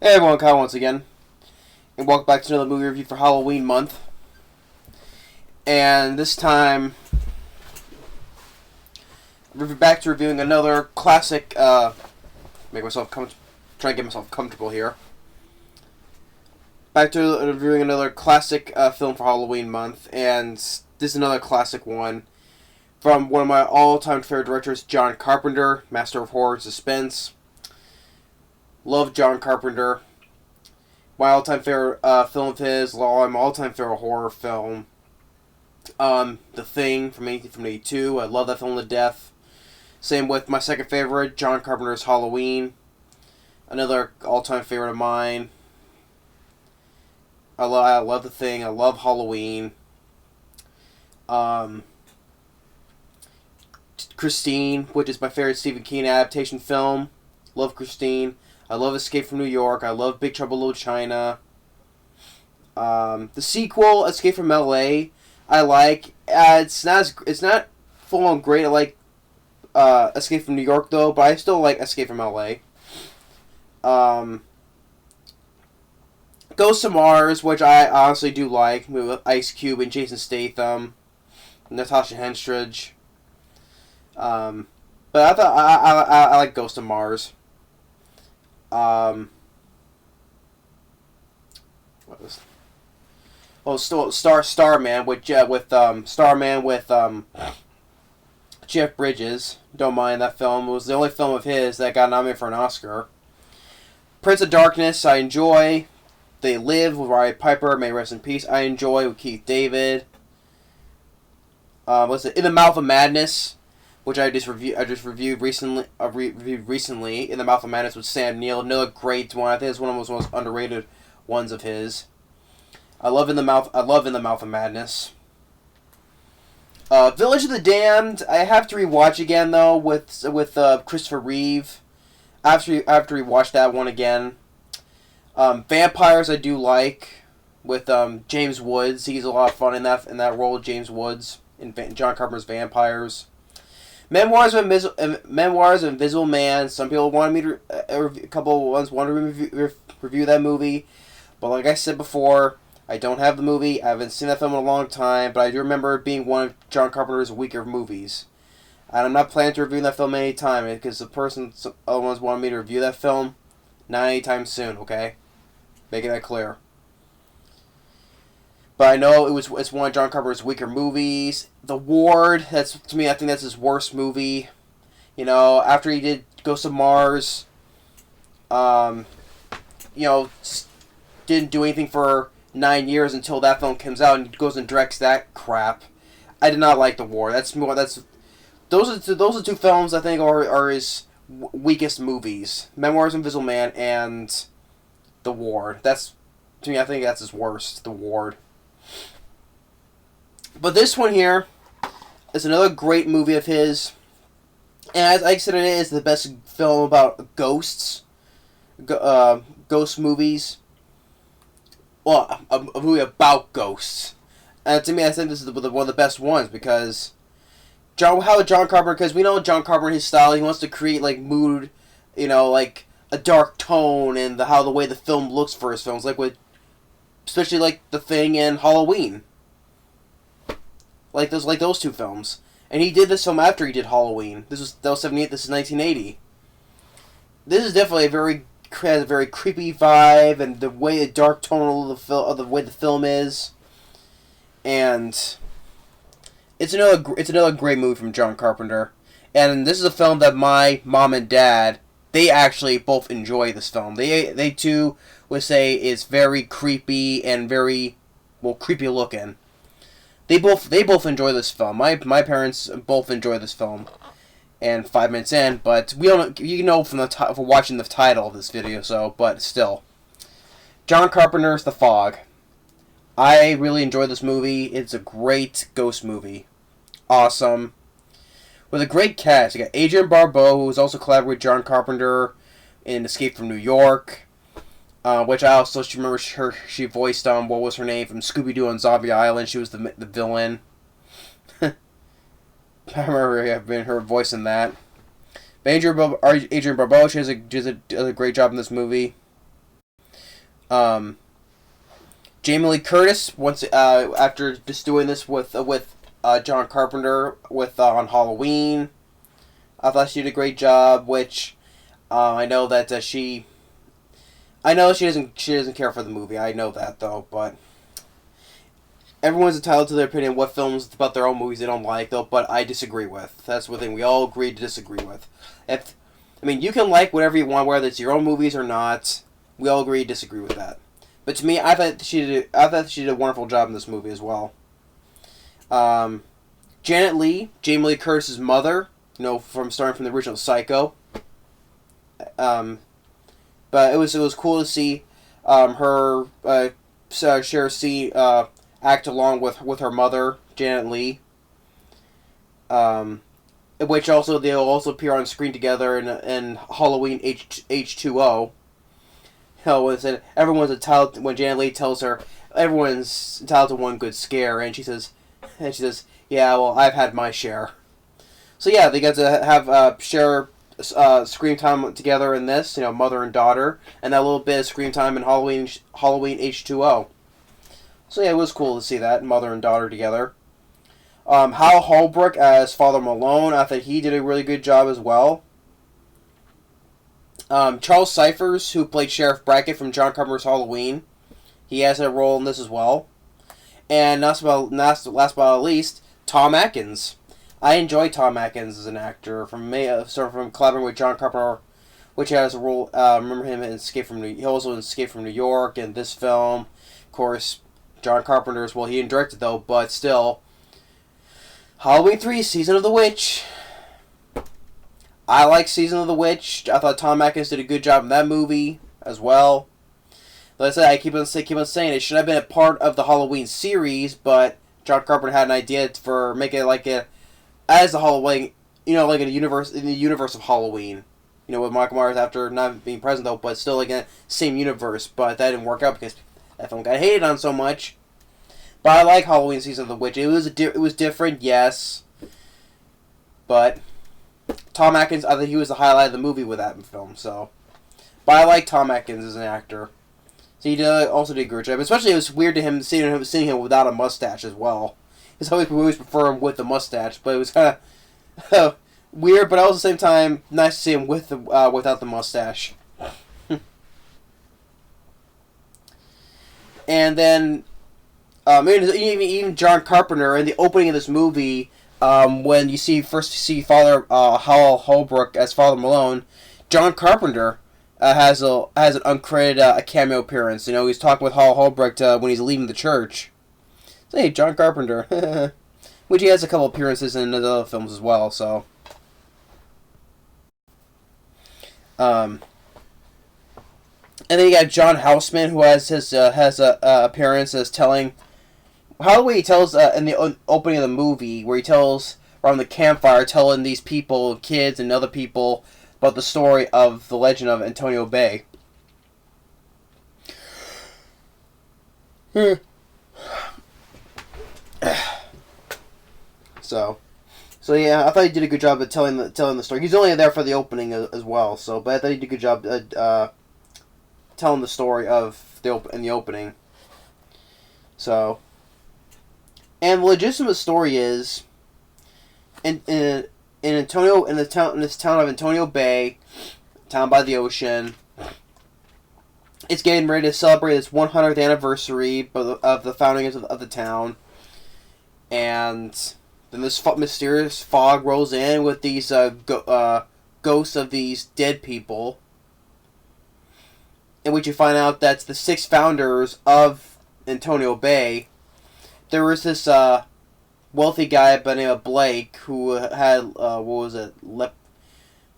Hey everyone, Kyle once again, and welcome back to another movie review for Halloween month. And this time, we're back to reviewing another classic. Try and get myself comfortable here. Back to reviewing another classic film for Halloween month, and this is another classic one from one of my all-time favorite directors, John Carpenter, master of horror and suspense. Love John Carpenter. My all-time favorite film of his, my all-time favorite horror film. The Thing from 1982. I love that film to death. Same with my second favorite, John Carpenter's Halloween. Another all-time favorite of mine. I love The Thing. I love Halloween. Christine, which is my favorite Stephen King adaptation film. Love Christine. I love Escape from New York. I love Big Trouble in Little China. The sequel, Escape from L.A., I like. It's not full on great. I like Escape from New York though, but I still like Escape from L.A. Ghost to Mars, which I honestly do like, with Ice Cube and Jason Statham, Natasha Henstridge. But I thought I like Ghost to Mars. What was? Oh, Starman with Jeff Bridges. Don't mind that film. It was the only film of his that got nominated for an Oscar. Prince of Darkness, I enjoy. They Live with Roddy Piper, may rest in peace. I enjoy with Keith David. What's it? In the Mouth of Madness, which I just reviewed recently. In the Mouth of Madness with Sam Neill. Another great one. I think it's one of the most underrated ones of his. I love In the Mouth of Madness. Village of the Damned. I have to rewatch again though with Christopher Reeve. I have to rewatch that one again. Vampires I do like with James Woods. He's a lot of fun in that role. James Woods in John Carpenter's Vampires. Memoirs of Invisible Man. Some people wanted me to a couple ones wanted to review that movie, but like I said before, I don't have the movie. I haven't seen that film in a long time, but I do remember it being one of John Carpenter's weaker movies. And I'm not planning to review that film any time because other ones wanted me to review that film, not anytime soon. Okay, making that clear. But I know it's one of John Carpenter's weaker movies. The Ward, I think that's his worst movie. You know, after he did Ghost of Mars, didn't do anything for 9 years until that film comes out and goes and directs that crap. I did not like The Ward. Those are two films I think are his weakest movies. Memoirs of Invisible Man and The Ward. To me, I think that's his worst. The Ward. But this one here is another great movie of his. And as I said, it is the best film about ghosts. Ghost movies. Well, a movie about ghosts. And to me, I think this is one of the best ones because John Carpenter, because we know John Carpenter, his style, he wants to create like mood, like a dark tone and the way the film looks for his films, especially like The Thing and Halloween. Like those two films. And he did this film after he did Halloween. That was 78, this is 1980. This is definitely has a very creepy vibe, and the dark tone of the way the film is. And it's another great movie from John Carpenter. And this is a film that my mom and dad, they actually both enjoy this film. They too would say it's very creepy and very creepy looking. They both enjoy this film. My parents both enjoy this film. And 5 minutes in, but we don't. You know from for watching the title of this video. But still, John Carpenter's The Fog. I really enjoy this movie. It's a great ghost movie. Awesome. With a great cast. You got Adrienne Barbeau, who has also collaborated with John Carpenter in Escape from New York. Which I also remember she voiced what was her name from Scooby-Doo on Zombie Island. She was the villain. I remember having her voice in that. Adrienne Barbeau, she does a great job in this movie. Um, Jamie Lee Curtis, once after just doing this with John Carpenter with on Halloween, I thought she did a great job. Which I know that I know she doesn't care for the movie. I know that though, but everyone's entitled to their opinion. What films about their own movies they don't like though, but I disagree with. That's the thing we all agree to disagree with. You can like whatever you want, whether it's your own movies or not. We all agree to disagree with that. But to me, I thought she did a wonderful job in this movie as well. Janet Leigh, Jamie Lee Curtis's mother, starting from the original Psycho. But it was cool to see her share a scene, act along with her mother, Janet Leigh. Which also they'll also appear on screen together in Halloween H2O. Everyone's entitled, when Janet Leigh tells her everyone's entitled to one good scare, and she says, yeah, well, I've had my share. So yeah, they got to have share screen time together in this, mother and daughter, and that little bit of screen time in Halloween H2O. So yeah, it was cool to see that mother and daughter together. Hal Holbrook as Father Malone, I thought he did a really good job as well. Charles Cyphers, who played Sheriff Brackett from John Carpenter's Halloween, he has a role in this as well. And last but not least, Tom Atkins. I enjoy Tom Atkins as an actor from collaborating with John Carpenter, which has a role. Remember him in he also in Escape from New York and this film. Of course, John Carpenter's. Well, he didn't direct it though, but still. Halloween 3, Season of the Witch. I like Season of the Witch. I thought Tom Atkins did a good job in that movie as well. Like I said, I keep on saying it should have been a part of the Halloween series, but John Carpenter had an idea for making it as a Halloween, like in the universe of Halloween. With Michael Myers after not being present though, but still like in the same universe. But that didn't work out because that film got hated on so much. But I like Halloween Season of the Witch. It was different, yes, but Tom Atkins, I think he was the highlight of the movie with that film. So, but I like Tom Atkins as an actor. So he also did a great job. Especially it was weird to him seeing him without a mustache as well. It's always we always prefer him with the mustache, but it was kind of weird. But also at the same time, nice to see him without the mustache. And then, even John Carpenter in the opening of this movie. When you see Father Hal Holbrook as Father Malone, John Carpenter has an uncredited cameo appearance. He's talking with Hal Holbrook when he's leaving the church. So, hey, John Carpenter, which he has a couple appearances in other films as well. So, and then you got John Houseman, who has a appearance as telling. How the way he tells in the opening of the movie, where he tells around the campfire, telling these people, kids and other people, about the story of the legend of Antonio Bay. So yeah, I thought he did a good job of telling the story. He's only there for the opening as well, but I thought he did a good job telling the story in the opening. So. And the legitimate story is, in this town of Antonio Bay, town by the ocean, it's getting ready to celebrate its 100th anniversary of the founding of the town, and then this mysterious fog rolls in with these ghosts of these dead people, in which you find out that's the 6 founders of Antonio Bay. There was this wealthy guy by the name of Blake who had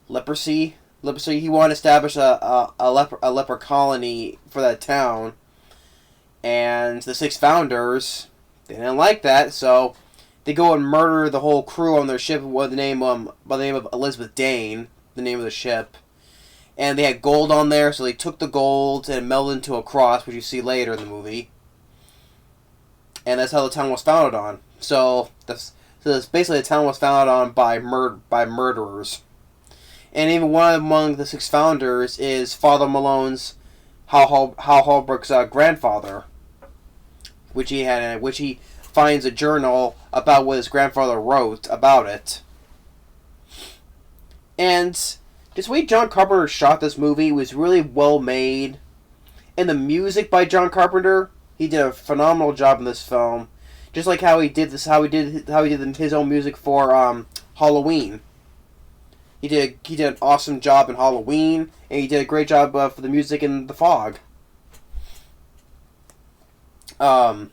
leprosy. He wanted to establish a leper colony for that town, and the 6 founders, they didn't like that, so they go and murder the whole crew on their ship by the name of Elizabeth Dane, the name of the ship. And they had gold on there, so they took the gold and melded into a cross, which you see later in the movie. And that's how the town was founded on. So that's basically the town was founded on by murderers. And even one among the 6 founders is Father Malone's how Holbrook's grandfather, which he finds a journal about what his grandfather wrote about it. And just the way John Carpenter shot this movie was really well made. And the music by John Carpenter, he did a phenomenal job in this film. Just like how he did his own music for Halloween. He did an awesome job in Halloween, and he did a great job for the music in The Fog. And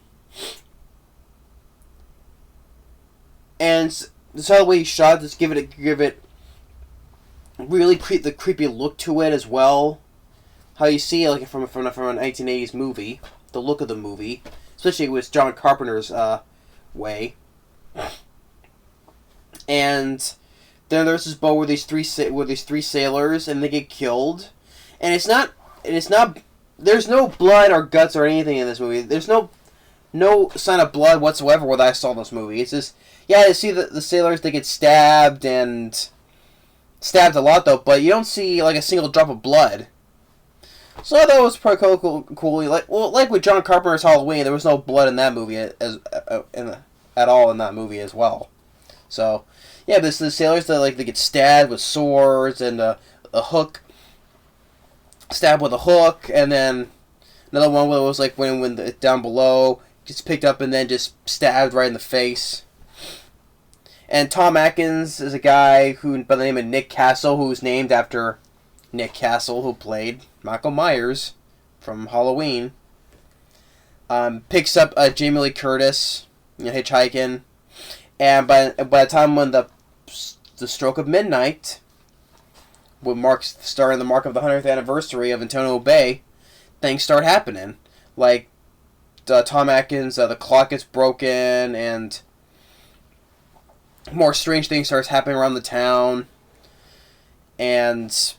the way he shot, just give it really the creepy look to it as well. How you see it like from a 1980s movie, the look of the movie, especially with John Carpenter's way. And then there's this boat with these three sailors, and they get killed. And it's not. There's no blood or guts or anything in this movie. There's no sign of blood whatsoever when I saw this movie. It's just, yeah, you see the sailors, they get stabbed a lot though, but you don't see like a single drop of blood. So I thought it was pretty cool. Like with John Carpenter's Halloween, there was no blood in that movie at all in that movie as well. So yeah, but the sailors that they get stabbed with swords and a hook, stabbed with a hook, and then another one where it was like when down below gets picked up and then just stabbed right in the face. And Tom Atkins is a guy who by the name of Nick Castle, who's named after Nick Castle, who played Michael Myers from Halloween. Picks up Jamie Lee Curtis, hitchhiking, and by the time when the stroke of midnight, starting the mark of the 100th anniversary of Antonio Bay, things start happening. Like Tom Atkins, the clock gets broken, and more strange things starts happening around the town, and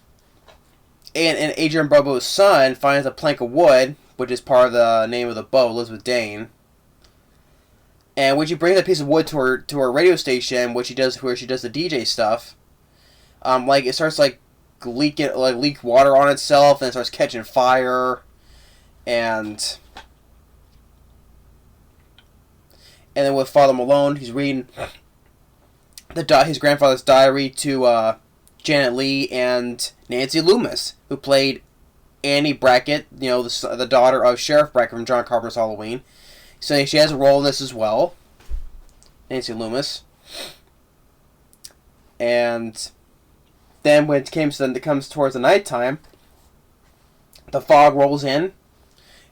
Adrienne Barbeau's son finds a plank of wood, which is part of the name of the boat, Elizabeth Dane. And when she brings that piece of wood to her radio station, where she does the DJ stuff, it starts leak water on itself, and it starts catching fire, and then with Father Malone, he's reading his grandfather's diary to Janet Leigh and Nancy Loomis, who played Annie Brackett, the daughter of Sheriff Brackett from John Carpenter's Halloween. So she has a role in this as well, Nancy Loomis. And then when it comes towards the nighttime, the fog rolls in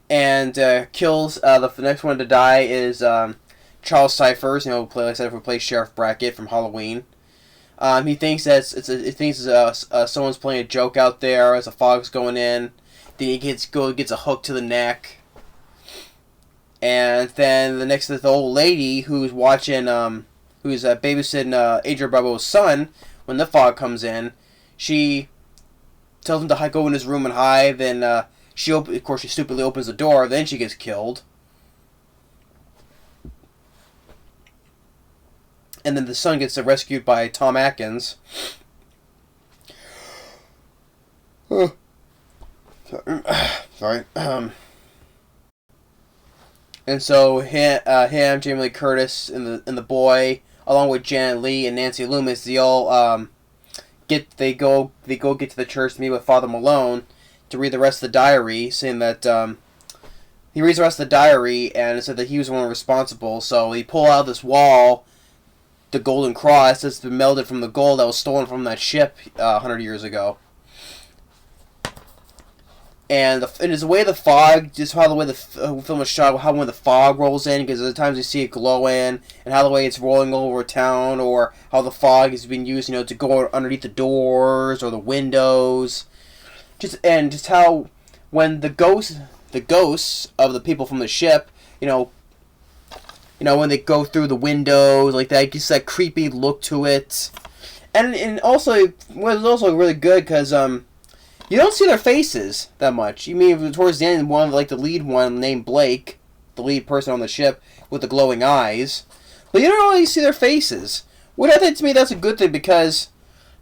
and kills. The next one to die is Charles Cyphers, who plays Sheriff Brackett from Halloween. He thinks someone's playing a joke out there as the fog's going in. Then he gets a hook to the neck. And then the old lady who's watching, who's babysitting Adrienne Barbeau's son, when the fog comes in, she tells him to go in his room and hide. Then she stupidly opens the door. Then she gets killed. And then the son gets rescued by Tom Atkins. Sorry. And so him, Jamie Lee Curtis, and the boy, along with Janet Leigh and Nancy Loomis, they all get to the church to meet with Father Malone to read the rest of the diary, saying that he reads the rest of the diary and it said that he was the one responsible. So he pulled out this wall, the golden cross that's been melted from the gold that was stolen from that ship 100 years ago. And it's the way the fog, just how the way the film is shot, how when the fog rolls in, because at times you see it glowing, and how the way it's rolling over town, or how the fog is being used, to go underneath the doors or the windows. Just how when the ghosts of the people from the ship, when they go through the windows like that, it gets that creepy look to it. And also, it was also really good because you don't see their faces that much. You mean towards the end, the lead one named Blake, the lead person on the ship with the glowing eyes, but you don't really see their faces. Which I think to me that's a good thing because,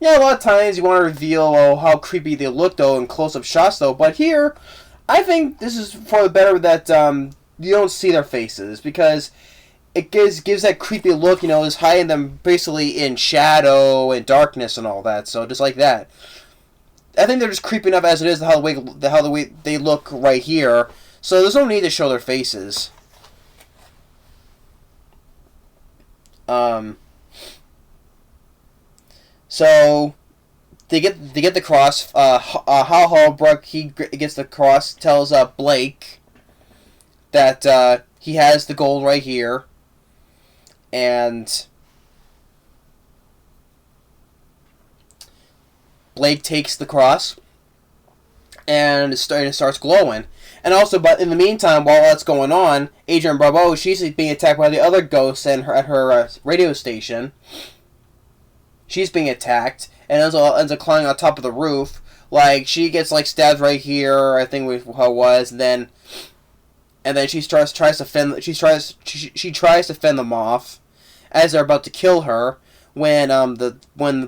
a lot of times you want to reveal how creepy they look though in close-up shots though, but here I think this is for the better that you don't see their faces, because it gives that creepy look, is hiding them basically in shadow and darkness and all that. So just like that, I think they're just creepy enough as it is, how the way they look right here. So there's no need to show their faces. So they get the cross. Hal Holbrook, he gets the cross. Tells Blake that he has the gold right here, and Blake takes the cross, and it starts glowing. And also, but in the meantime, while that's going on, Adrienne Barbeau, she's being attacked by the other ghosts at her radio station. She's being attacked, and ends up climbing on top of the roof. Like, she gets stabbed right here, I think how it was, and then she tries to fend them off as they're about to kill her. When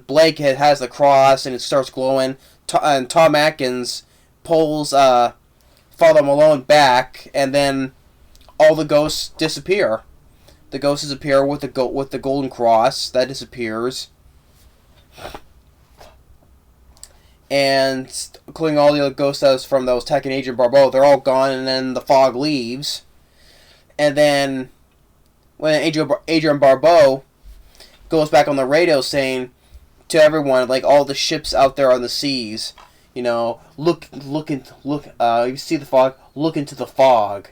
Blake has the cross and it starts glowing, and Tom Atkins pulls Father Malone back, and then all the ghosts disappear. The ghosts disappear with the golden cross that disappears, and including all the other ghosts that was attacking Agent Barbeau, they're all gone, and then the fog leaves, and then when Adrienne Barbeau goes back on the radio saying to everyone, all the ships out there on the seas, look, you see the fog, look into the fog.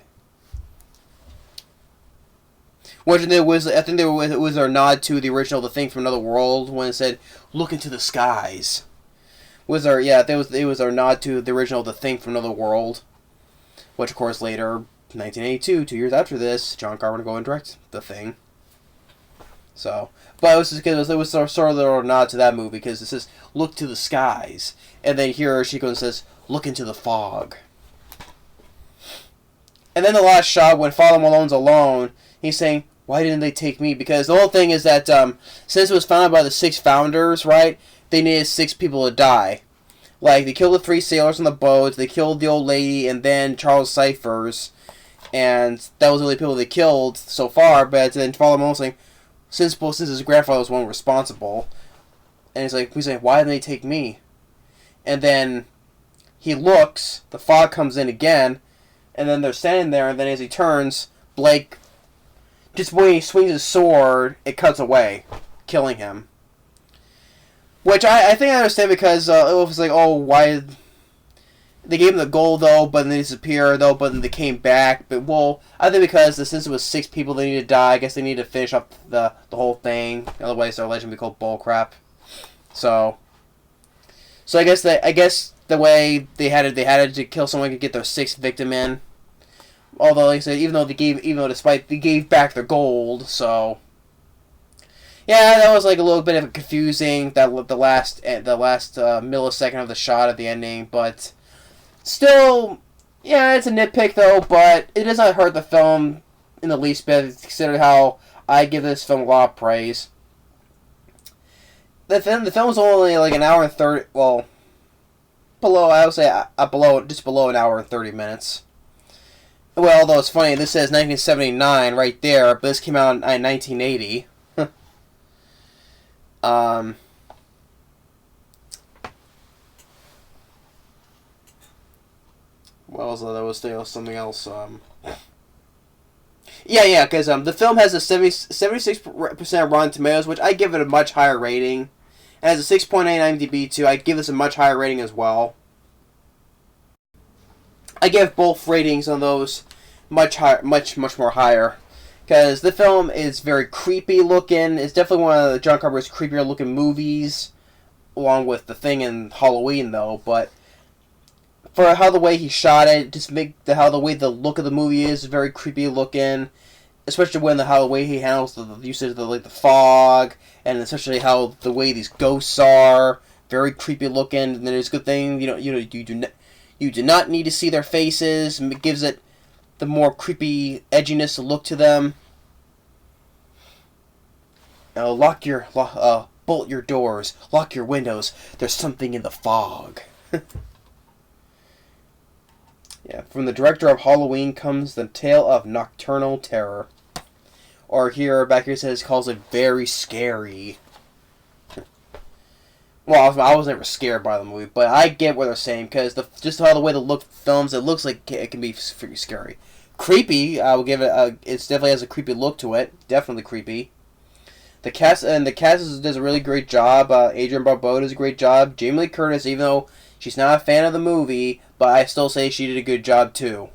Which it was a nod to the original The Thing from Another World when it said, look into the skies. It was our nod to the original The Thing from Another World. Which, of course, later, 1982, 2 years after this, John Carpenter go and direct The Thing. So, but it was sort of a little nod to that movie, because it says, look to the skies. And then here she goes and says, look into the fog. And then the last shot, when Father Malone's alone, he's saying, why didn't they take me? Because the whole thing is that, since it was founded by the 6 founders, right, they needed 6 people to die. They killed the 3 sailors on the boat, they killed the old lady, and then Charles Cyphers. And that was the only people they killed so far, but then Father Malone's saying, since his grandfather was the one responsible, and he's like, why didn't they take me? And then he looks, the fog comes in again, and then they're standing there, and then as he turns, Blake, just when he swings his sword, it cuts away, killing him. Which I think I understand, because it was why... They gave him the gold, though, but then they disappeared, though, but then they came back. But, I think because since it was 6 people they needed to die, I guess they needed to finish up the whole thing. Otherwise, their legend would be called bullcrap. So I guess the way they had to kill someone to get their 6th victim in. Although, like I said, they gave back their gold, so... Yeah, that was a little bit of confusing, the last millisecond of the shot at the ending, but... Still, yeah, it's a nitpick, though, but it does not hurt the film in the least bit, considering how I give this film a lot of praise. The film is only an hour and 30, just below an hour and 30 minutes. Well, although it's funny, this says 1979 right there, but this came out in 1980. Well, there was something else. Yeah, because the film has a 76% Rotten Tomatoes, which I give it a much higher rating. It has a 6.8 IMDb too. I'd give this a much higher rating as well. I give both ratings on those much more higher, because the film is very creepy looking. It's definitely one of the John Carpenter's creepier looking movies, along with The Thing and Halloween, though. But for how the way he shot it, how the way the look of the movie is very creepy looking, especially when how the way he handles the usage of the fog, and especially how the way these ghosts are very creepy looking. And then it's a good thing you do not need to see their faces. It gives it the more creepy edginess to look to them. Bolt your doors, lock your windows. There's something in the fog. Yeah, from the director of Halloween comes the tale of nocturnal terror. Or here, back here says, calls it very scary. Well, I was never scared by the movie, but I get what they're saying, because just how the way the look films, it looks like it can be pretty scary. Creepy, I will give it, it definitely has a creepy look to it. Definitely creepy. The cast does a really great job. Adrienne Barbeau does a great job. Jamie Lee Curtis, even though she's not a fan of the movie, but I still say she did a good job too.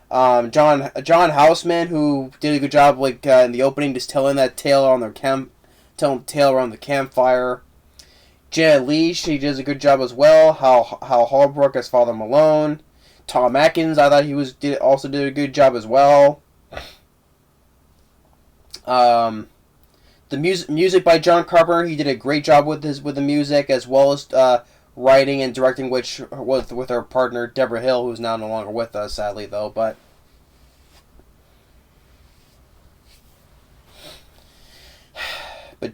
John Houseman, who did a good job, like in the opening, just telling that tale on their telling the tale around the campfire. Leigh, she does a good job as well. How Holbrook as Father Malone. Tom Atkins, I thought he also did a good job as well. The music by John Carpenter, he did a great job with the music, as well as writing and directing, which was with our partner Deborah Hill, who's now no longer with us, sadly though. But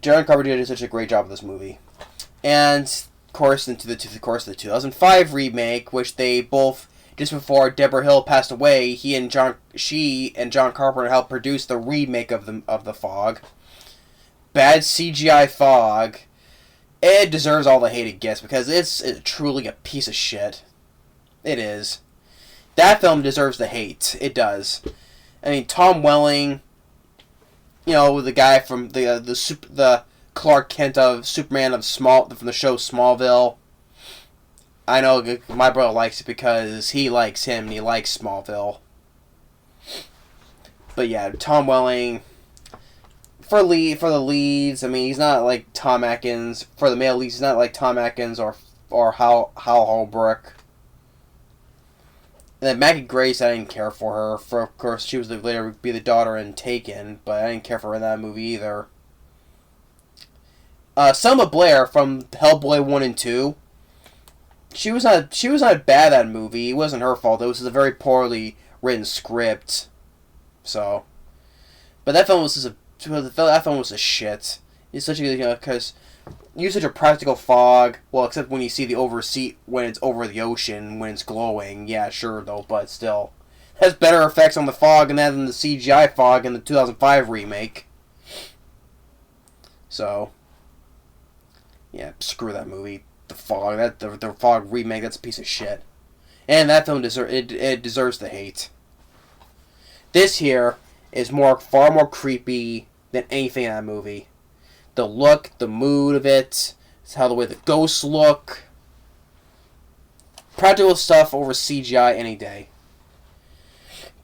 John Carpenter did such a great job with this movie, and of course the 2005 remake, which they both, just before Deborah Hill passed away, she and John Carpenter helped produce the remake of the Fog. Bad CGI Fog. It deserves all the hate it gets, because it's truly a piece of shit. It is. That film deserves the hate. It does. I mean, Tom Welling, you know, the guy from the Clark Kent of Superman from the show Smallville. I know my brother likes it because he likes him and he likes Smallville. But yeah, Tom Welling, for the leads, I mean, he's not like Tom Atkins. For the male leads, he's not like Tom Atkins or Hal Holbrook. And then Maggie Grace, I didn't care for her. Of course, she was later be the daughter in Taken, but I didn't care for her in that movie either. Selma Blair from Hellboy 1 and 2. She was not bad that movie. It wasn't her fault. It was a very poorly written script. So, but that film was a shit. It's such a, because use such a practical fog. Well, except when you see when it's over the ocean, when it's glowing. Yeah, sure though, but still, it has better effects on the fog than the CGI fog in the 2005 remake. So, yeah, screw that movie. The Fog, the Fog remake, that's a piece of shit. And that film deserves the hate. This here is far more creepy than anything in that movie. The look, the mood of it, how the way the ghosts look. Practical stuff over CGI any day.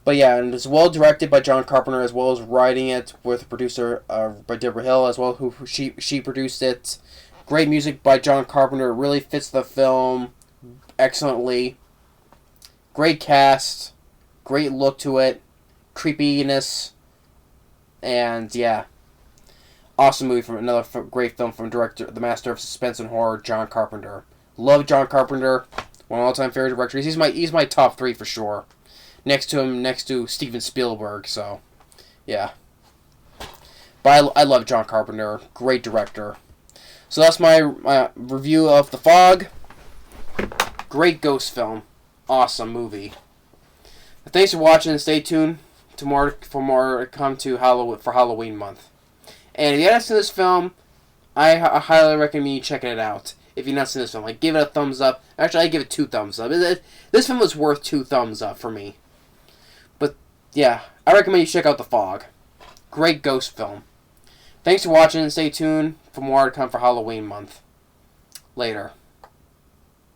But yeah, and it's well directed by John Carpenter, as well as writing it with producer by Deborah Hill, as well, who she produced it. Great music by John Carpenter. It really fits the film excellently. Great cast. Great look to it. Creepiness. And yeah. Awesome movie from another great film from the master of suspense and horror, John Carpenter. Love John Carpenter. One of my all-time favorite directors. He's my top 3 for sure. Next to Steven Spielberg. So, yeah. But I love John Carpenter. Great director. So that's my review of The Fog. Great ghost film. Awesome movie. But thanks for watching, and stay tuned for more come to Halloween month. And if you haven't seen this film, I highly recommend you checking it out. If you've not seen this film, like, give it a thumbs up. Actually, I give it 2 thumbs up. This film is worth 2 thumbs up for me. But yeah, I recommend you check out The Fog. Great ghost film. Thanks for watching, and stay tuned for more to come for Halloween month. Later.